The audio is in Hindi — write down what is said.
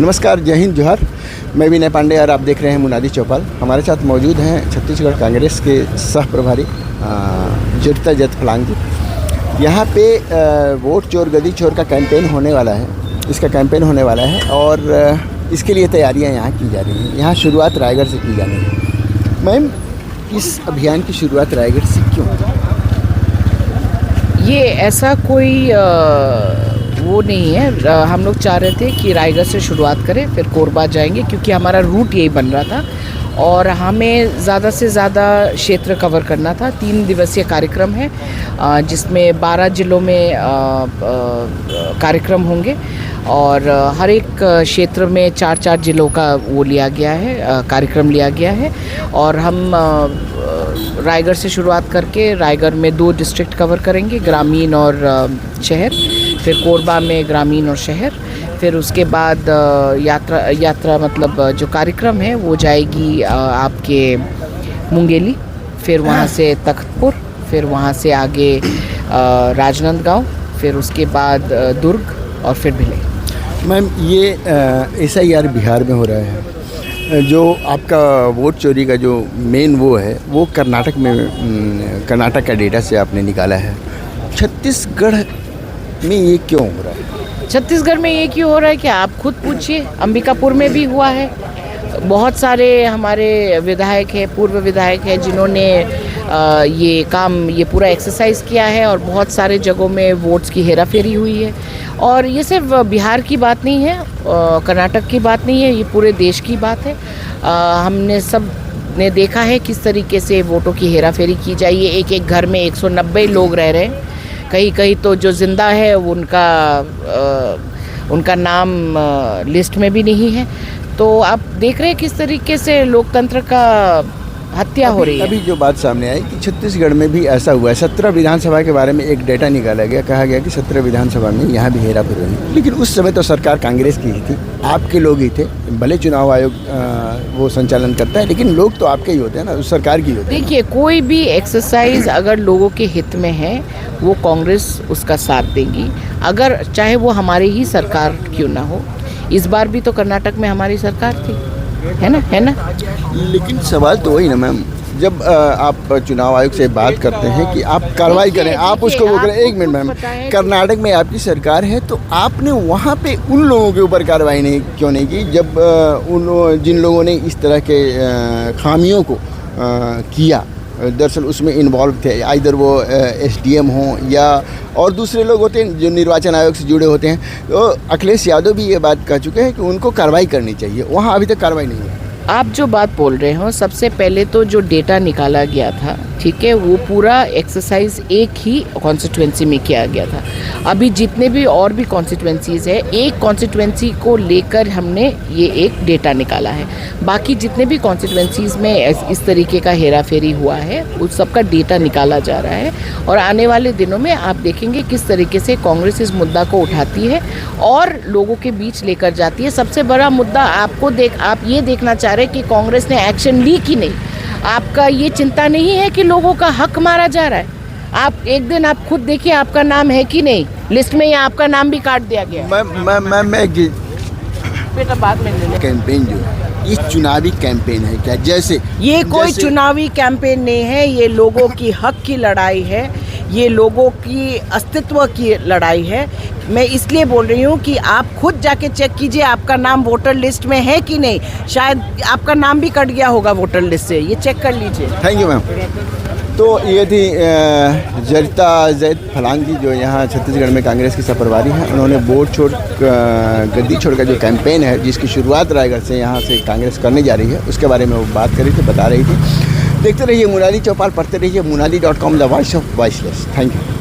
नमस्कार, जय हिंद, जोहार। मैं विनय पांडे और आप देख रहे हैं मुनादी चौपाल। हमारे साथ मौजूद हैं छत्तीसगढ़ कांग्रेस के सह प्रभारी जरिता जैत फलांग जी। यहाँ पे वोट चोर गदी चोर का कैंपेन होने वाला है, इसका कैंपेन होने वाला है और इसके लिए तैयारियाँ यहाँ की जा रही हैं। यहाँ शुरुआत रायगढ़ से की जानी है। मैम, इस अभियान की शुरुआत रायगढ़ से क्यों? ये ऐसा कोई वो नहीं है। हम लोग चाह रहे थे कि रायगढ़ से शुरुआत करें, फिर कोरबा जाएंगे, क्योंकि हमारा रूट यही बन रहा था और हमें ज़्यादा से ज़्यादा क्षेत्र कवर करना था। 3 दिवसीय कार्यक्रम है जिसमें 12 जिलों में कार्यक्रम होंगे और हर एक क्षेत्र में 4-4 जिलों का वो लिया गया है, कार्यक्रम लिया गया है। और हम रायगढ़ से शुरुआत करके रायगढ़ में 2 डिस्ट्रिक्ट कवर करेंगे, ग्रामीण और शहर, फिर कोरबा में ग्रामीण और शहर, फिर उसके बाद यात्रा मतलब जो कार्यक्रम है वो जाएगी आपके मुंगेली, फिर वहाँ से तख्तपुर, फिर वहाँ से आगे राजनांदगांव, फिर उसके बाद दुर्ग और फिर भिलाई। मैम, ये SIR बिहार में हो रहा है। जो आपका वोट चोरी का जो मेन वो है वो कर्नाटक में, कर्नाटक का डेटा से आपने निकाला है। छत्तीसगढ़ में ये क्यों हो रहा है? छत्तीसगढ़ में ये क्यों हो रहा है कि आप खुद पूछिए। अंबिकापुर में भी हुआ है। बहुत सारे हमारे विधायक हैं, पूर्व विधायक हैं, जिन्होंने ये पूरा एक्सरसाइज किया है और बहुत सारे जगहों में वोट्स की हेराफेरी हुई है। और ये सिर्फ बिहार की बात नहीं है, कर्नाटक की बात नहीं है, ये पूरे देश की बात है। हमने सब ने देखा है किस तरीके से वोटों की हेराफेरी की जाए। एक घर में 190 लोग रह रहे हैं। कहीं कहीं तो जो जिंदा है उनका नाम लिस्ट में भी नहीं है। तो आप देख रहे हैं किस तरीके से लोकतंत्र का हत्या हो रही है। अभी जो बात सामने आई कि छत्तीसगढ़ में भी ऐसा हुआ है। 17 विधानसभा के बारे में एक डेटा निकाला गया, कहा गया कि 17 विधानसभा में यहाँ भी हेराफेरी हुई। लेकिन उस समय तो सरकार कांग्रेस की ही थी, आपके लोग ही थे। भले चुनाव आयोग वो संचालन करता है, लेकिन लोग तो आपके ही होते हैं ना, उस सरकार की होते हैं। देखिए, कोई भी एक्सरसाइज अगर लोगों के हित में है वो कांग्रेस उसका साथ देगी, अगर चाहे वो हमारी ही सरकार क्यों ना हो। इस बार भी तो कर्नाटक में हमारी सरकार थी, है ना। लेकिन सवाल तो वही ना मैम, जब आप चुनाव आयोग से बात करते हैं कि आप कार्रवाई करें, आप उसको वो करें। एक मिनट मैम, कर्नाटक में आपकी सरकार है तो आपने वहाँ पे उन लोगों के ऊपर कार्रवाई क्यों नहीं की, जब जिन लोगों ने इस तरह के खामियों को किया, दरअसल उसमें इन्वॉल्व थे, आइदर वो SDM हों या और दूसरे लोग होते हैं जो निर्वाचन आयोग से जुड़े होते हैं। तो अखिलेश यादव भी ये बात कह चुके हैं कि उनको कार्रवाई करनी चाहिए। वहाँ अभी तक कार्रवाई नहीं है। आप जो बात बोल रहे हो, सबसे पहले तो जो डेटा निकाला गया था, ठीक है, वो पूरा एक्सरसाइज एक ही कॉन्स्टिट्यूंसी में किया गया था। अभी जितने भी और भी कॉन्स्टिट्यूंसीज है, एक कॉन्स्टिट्यूंसी को लेकर हमने ये एक डेटा निकाला है। बाकी जितने भी कॉन्स्टिट्यूंसीज में इस तरीके का हेराफेरी हुआ है उस सब का डेटा निकाला जा रहा है और आने वाले दिनों में आप देखेंगे किस तरीके से कांग्रेस इस मुद्दा को उठाती है और लोगों के बीच लेकर जाती है। सबसे बड़ा मुद्दा आप ये देखना चाह रहे हैं कि कांग्रेस ने एक्शन ली कि नहीं। आपका ये चिंता नहीं है कि लोगों का हक मारा जा रहा है। आप एक दिन आप खुद देखिए, आपका नाम है कि नहीं लिस्ट में, या आपका नाम भी काट दिया गया। मैं बेटा बाद में ले ले। कैंपेन जो है ये चुनावी कैंपेन है क्या? जैसे ये कोई चुनावी कैंपेन नहीं है, ये लोगों की हक की लड़ाई है, ये लोगों की अस्तित्व की लड़ाई है। मैं इसलिए बोल रही हूँ कि आप खुद जाके चेक कीजिए आपका नाम वोटर लिस्ट में है कि नहीं। शायद आपका नाम भी कट गया होगा वोटर लिस्ट से, ये चेक कर लीजिए। Thank you ma'am. तो ये थी जरिता जैत फलांग जी, जो यहाँ छत्तीसगढ़ में कांग्रेस की प्रभारी हैं। उन्होंने वोट छोड़ गद्दी छोड़ का जो कैंपेन है, जिसकी शुरुआत रायगढ़ से यहाँ से कांग्रेस करने जा रही है, उसके बारे में वो बात कर रही थी, बता रही थी। देखते रहिए मुनादी चौपाल, पढ़ते रहिए munadi.com, the voice of voiceless. Thank you.